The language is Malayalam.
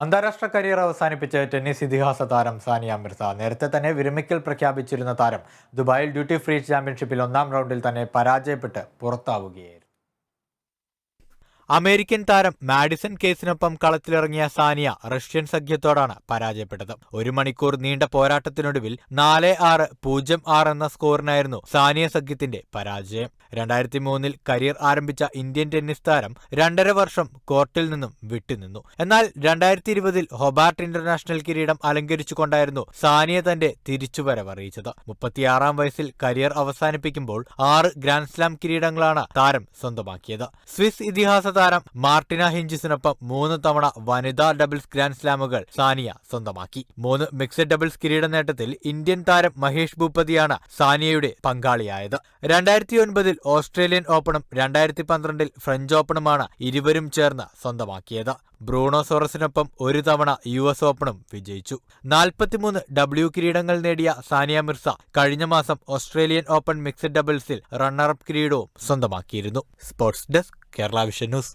അന്താരാഷ്ട്ര കരിയർ അവസാനിപ്പിച്ച് ടെന്നീസ് ഇതിഹാസ താരം സാനിയ മിർസ നേരത്തെ തന്നെ വിരമിക്കൽ പ്രഖ്യാപിച്ചിരുന്ന താരം ദുബായിൽ ഡ്യൂട്ടി ഫ്രീ ചാമ്പ്യൻഷിപ്പിൽ ഒന്നാം റൗണ്ടിൽ തന്നെ പരാജയപ്പെട്ട് പുറത്താവുകയായിരുന്നു. അമേരിക്കൻ താരം മാഡിസൺ കേസിനൊപ്പം കളത്തിലിറങ്ങിയ സാനിയ റഷ്യൻ സഖ്യത്തോടാണ് പരാജയപ്പെട്ടത്. 1 മണിക്കൂർ നീണ്ട പോരാട്ടത്തിനൊടുവിൽ 4-6, 0-6 എന്ന സ്കോറിനായിരുന്നു സാനിയ സഖ്യത്തിന്റെ പരാജയം. 2003 കരിയർ ആരംഭിച്ച ഇന്ത്യൻ ടെന്നീസ് താരം 2.5 വർഷം കോർട്ടിൽ നിന്നും വിട്ടുനിന്നു. എന്നാൽ 2020 ഹൊബാർട്ട് ഇന്റർനാഷണൽ കിരീടം അലങ്കരിച്ചുകൊണ്ടായിരുന്നു സാനിയ തന്റെ തിരിച്ചുവരവ് അറിയിച്ചത്. 36-ാം വയസ്സിൽ കരിയർ അവസാനിപ്പിക്കുമ്പോൾ 6 ഗ്രാൻഡ്സ്ലാം കിരീടങ്ങളാണ് താരം സ്വന്തമാക്കിയത്. സ്വിസ് ഇതിഹാസ താരം മാർട്ടിന ഹിഞ്ചിസിനൊപ്പം 3 തവണ വനിതാ ഡബിൾസ് ഗ്രാൻഡ്സ്ലാമുകൾ സാനിയ സ്വന്തമാക്കി. 3 മിക്സഡ് ഡബിൾസ് കിരീട നേട്ടത്തിൽ ഇന്ത്യൻ താരം മഹേഷ് ഭൂപതിയാണ് സാനിയയുടെ പങ്കാളിയായത്. 2009 ഓസ്ട്രേലിയൻ ഓപ്പണും 2012 ഫ്രഞ്ച് ഓപ്പണുമാണ് ഇരുവരും ചേർന്ന് സ്വന്തമാക്കിയത്. ബ്രൂണോ സോറസിനൊപ്പം 1 തവണ US ഓപ്പണും വിജയിച്ചു. 43 കിരീടങ്ങൾ നേടിയ സാനിയ മിർസ കഴിഞ്ഞ മാസം ഓസ്ട്രേലിയൻ ഓപ്പൺ മിക്സഡ് ഡബിൾസിൽ റണ്ണറപ്പ് കിരീടവും സ്വന്തമാക്കിയിരുന്നു. Sports desk, Kerala vision news.